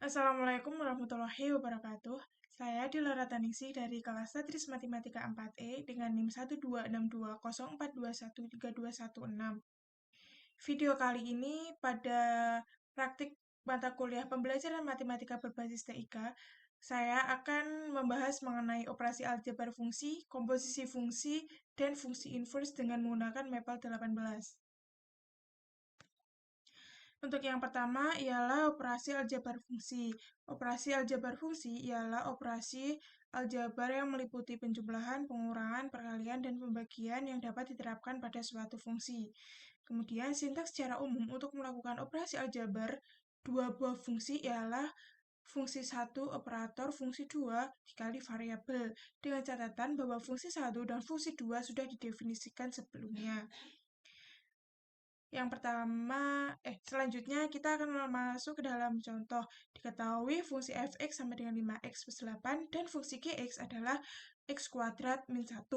Assalamualaikum warahmatullahi wabarakatuh. Saya Dilara Taningsih dari kelas Satris Matematika 4E dengan NIM 1262042132116. Video kali ini pada praktik mata kuliah pembelajaran matematika berbasis TIK, saya akan membahas mengenai operasi aljabar fungsi, komposisi fungsi, dan fungsi inverse dengan menggunakan Maple 18. Untuk yang pertama ialah operasi aljabar fungsi. Operasi aljabar fungsi ialah operasi aljabar yang meliputi penjumlahan, pengurangan, perkalian, dan pembagian yang dapat diterapkan pada suatu fungsi. Kemudian, sintaks secara umum untuk melakukan operasi aljabar dua buah fungsi ialah fungsi 1 operator fungsi 2 dikali variabel, dengan catatan bahwa fungsi 1 dan fungsi 2 sudah didefinisikan sebelumnya. Yang pertama, selanjutnya kita akan masuk ke dalam contoh. Diketahui fungsi f(x) sama dengan 5x plus 8 dan fungsi gx adalah x kuadrat min 1.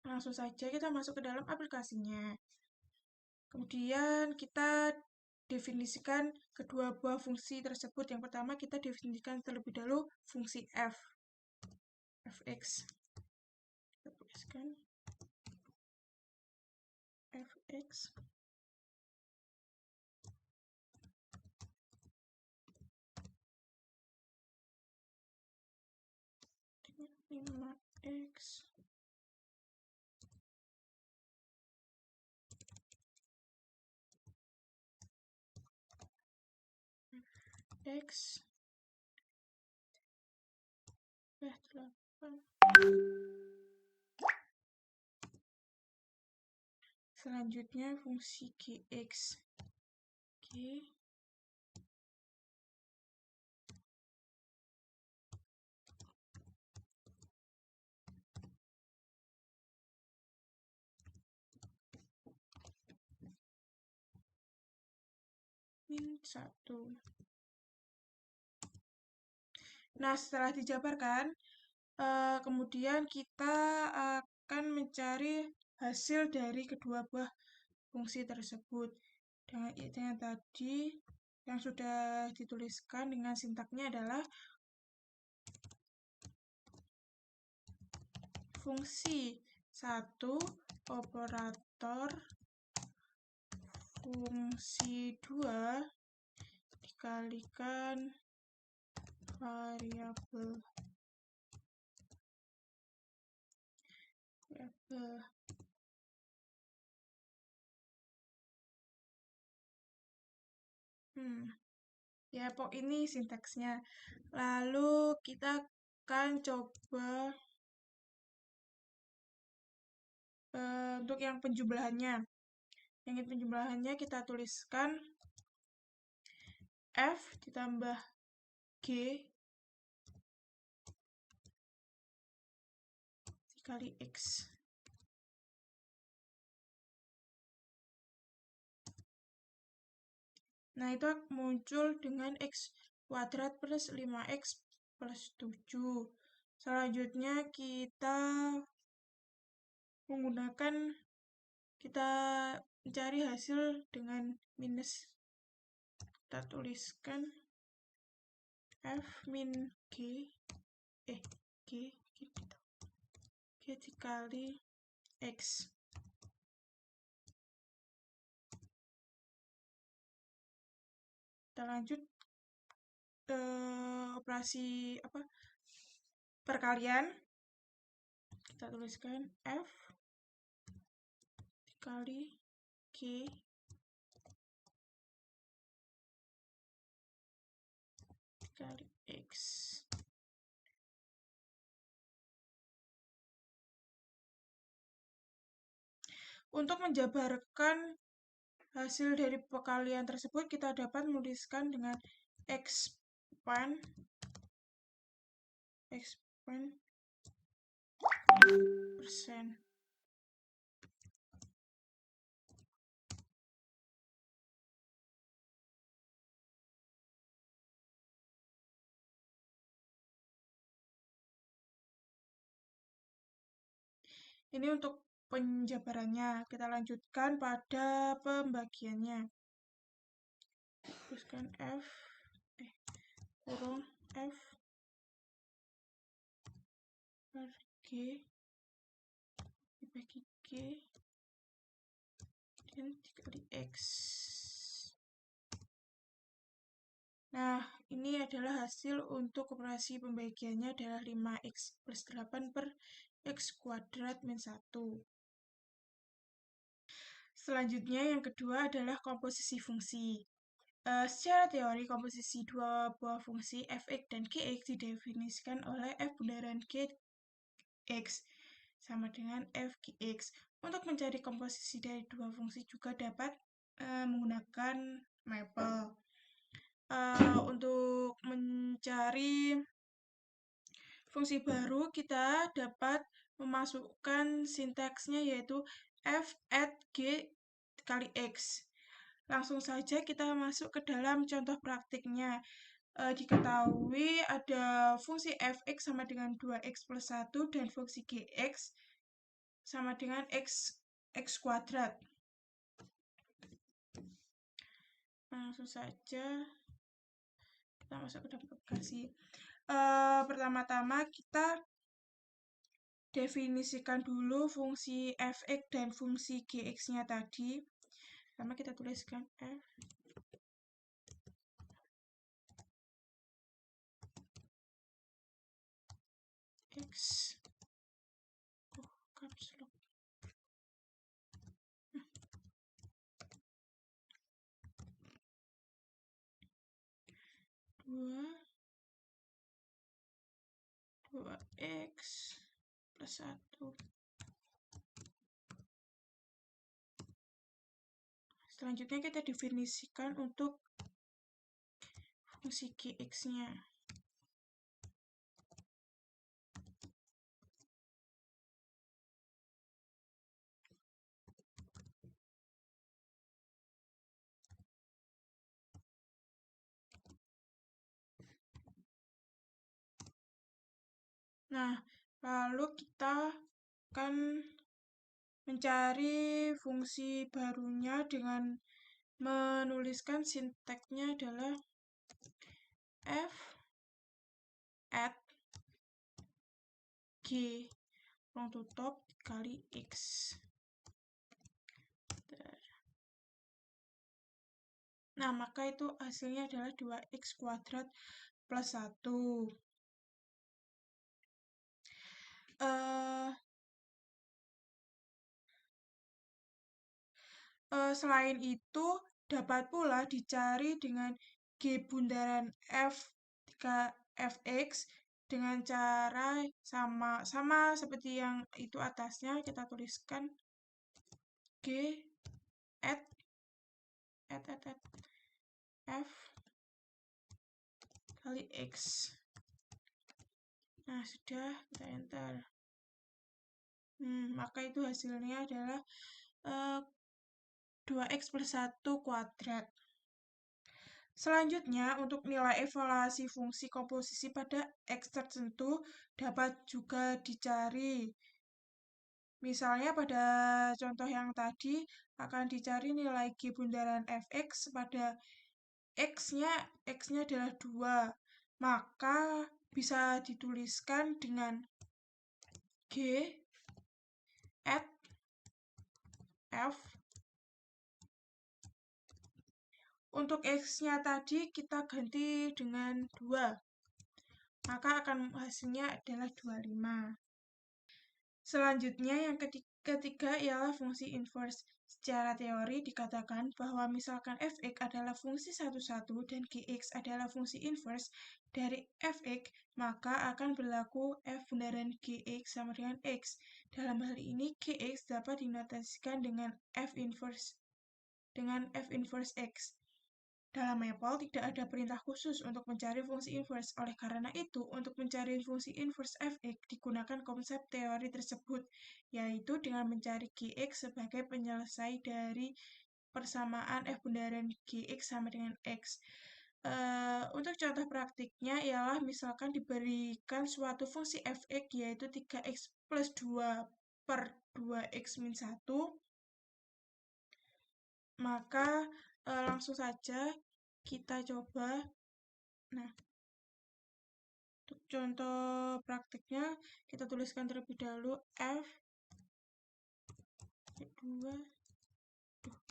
Langsung saja kita masuk ke dalam aplikasinya. Kemudian kita definisikan kedua buah fungsi tersebut. Yang pertama kita definisikan terlebih dahulu fungsi f. fx. Kita tuliskan fx. Dengan 5x x 8. Selanjutnya fungsi gx. G min 1. Nah, setelah dijabarkan, kemudian kita akan mencari hasil dari kedua buah fungsi tersebut. Dengan tadi yang sudah dituliskan dengan sintaknya adalah fungsi 1 operator fungsi 2 dikalikan variabel. Ya, pokok ini sintaksnya. Lalu kita akan coba untuk yang penjumlahannya. Yang penjumlahannya kita tuliskan f ditambah g dikali x. Nah, itu muncul dengan x kuadrat plus 5x plus 7. Selanjutnya kita mencari hasil dengan minus. Kita tuliskan f min g dikali x. Kita lanjut operasi perkalian. Kita tuliskan f dikali g dikali x. Untuk menjabarkan hasil dari perkalian tersebut, kita dapat menuliskan dengan expand persen. Ini untuk penjabarannya. Kita lanjutkan pada pembagiannya. Tuliskan f kurung F per G dibagi G dan dikali X. Nah, ini adalah hasil untuk operasi pembagiannya adalah 5x plus 8 per x kuadrat min 1. Selanjutnya yang kedua adalah komposisi fungsi. Secara teori, komposisi dua buah fungsi f(x) dan gx didefinisikan oleh f bundaran gx sama dengan f gx. Untuk mencari komposisi dari dua fungsi juga dapat menggunakan mapel. Untuk mencari fungsi baru, kita dapat memasukkan sintaksnya yaitu f at g kali x. Langsung saja kita masuk ke dalam contoh praktiknya. Diketahui ada fungsi f(x) sama dengan 2x plus 1 dan fungsi gx sama dengan x kuadrat. Langsung saja kita masuk ke dalam aplikasi. Pertama-tama kita definisikan dulu fungsi f(x) dan fungsi gx-nya tadi. Pertama kita tuliskan f x caps lock 2x plus 1. Selanjutnya kita definisikan untuk fungsi gx-nya. Nah, lalu kita akan mencari fungsi barunya dengan menuliskan sintaksnya adalah f at g ruang tutup kali x. Nah, maka itu hasilnya adalah 2x kuadrat plus 1. Selain itu, dapat pula dicari dengan G bundaran F fx dengan cara sama seperti yang itu atasnya, kita tuliskan G at F kali X. Nah, sudah, kita enter. Maka itu hasilnya adalah 2x plus 1 kuadrat. Selanjutnya, untuk nilai evaluasi fungsi komposisi pada x tertentu dapat juga dicari. Misalnya pada contoh yang tadi akan dicari nilai G bundaran fx pada x-nya adalah 2. Maka bisa dituliskan dengan G at F. Untuk x-nya tadi kita ganti dengan 2. Maka akan hasilnya adalah 25. Selanjutnya yang ketiga ialah fungsi inverse. Secara teori dikatakan bahwa misalkan f(x) adalah fungsi satu-satu dan gx adalah fungsi inverse dari f(x), maka akan berlaku f bundaran gx sama dengan x. Dalam hal ini gx dapat dinotasikan dengan f inverse x. Dalam mapel tidak ada perintah khusus untuk mencari fungsi inverse. Oleh karena itu, untuk mencari fungsi inverse f(x) digunakan konsep teori tersebut, yaitu dengan mencari gx sebagai penyelesai dari persamaan f bundaran gx sama dengan x. Untuk contoh praktiknya ialah misalkan diberikan suatu fungsi f(x) yaitu 3x plus 2 per 2x min 1, maka langsung saja kita coba. Nah, Untuk contoh praktiknya, kita tuliskan terlebih dahulu F Y2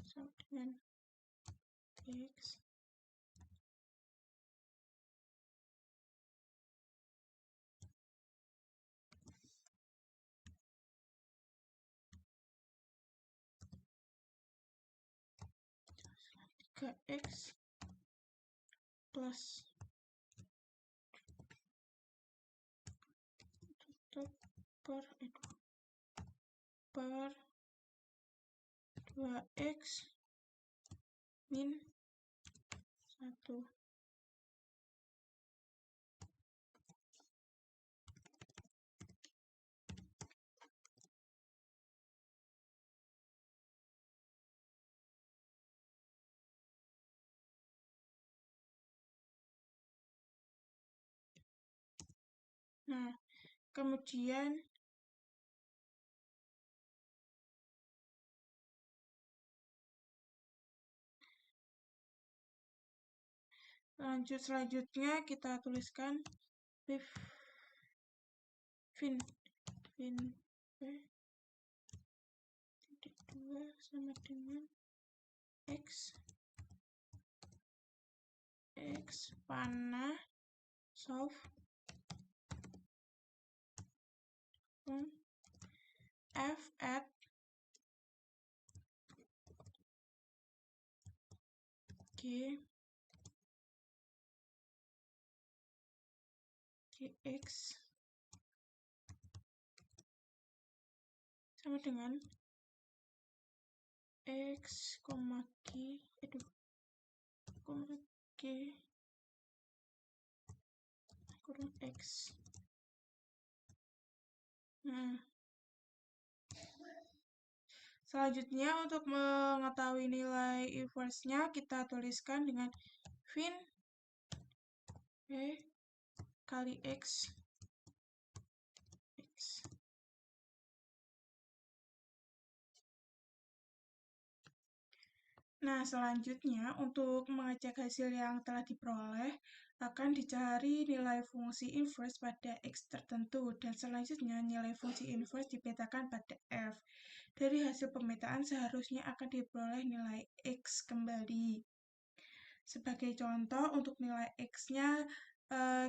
sama dengan X X plus per 2x min 1. Nah, kemudian selanjutnya kita tuliskan fin titik 2 sama dengan X panah solve F at G X sama dengan X, G kurang X. Nah, selanjutnya untuk mengetahui nilai inverse-nya kita tuliskan dengan fin kali X. Nah, selanjutnya untuk mengecek hasil yang telah diperoleh, akan dicari nilai fungsi inverse pada X tertentu, dan selanjutnya nilai fungsi inverse dipetakan pada F. Dari hasil pemetaan seharusnya akan diperoleh nilai X kembali. Sebagai contoh, untuk nilai X-nya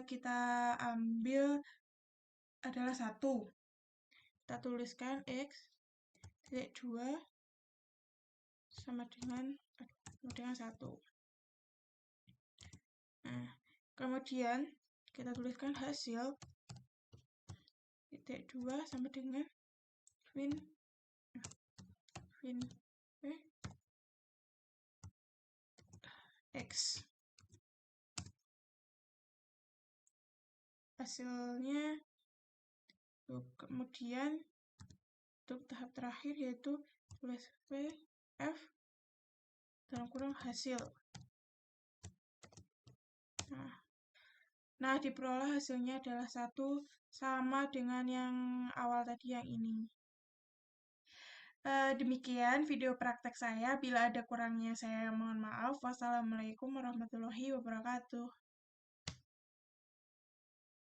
kita ambil adalah 1. Kita tuliskan X 2 sama dengan 1. Nah, kemudian kita tuliskan hasil titik 2 sama dengan fin X. Hasilnya kemudian untuk tahap terakhir yaitu tulis F dalam kurung hasil. Nah, diperoleh hasilnya adalah 1 sama dengan yang awal tadi yang ini. Demikian video praktek saya. Bila ada kurangnya saya mohon maaf. Wassalamualaikum warahmatullahi wabarakatuh.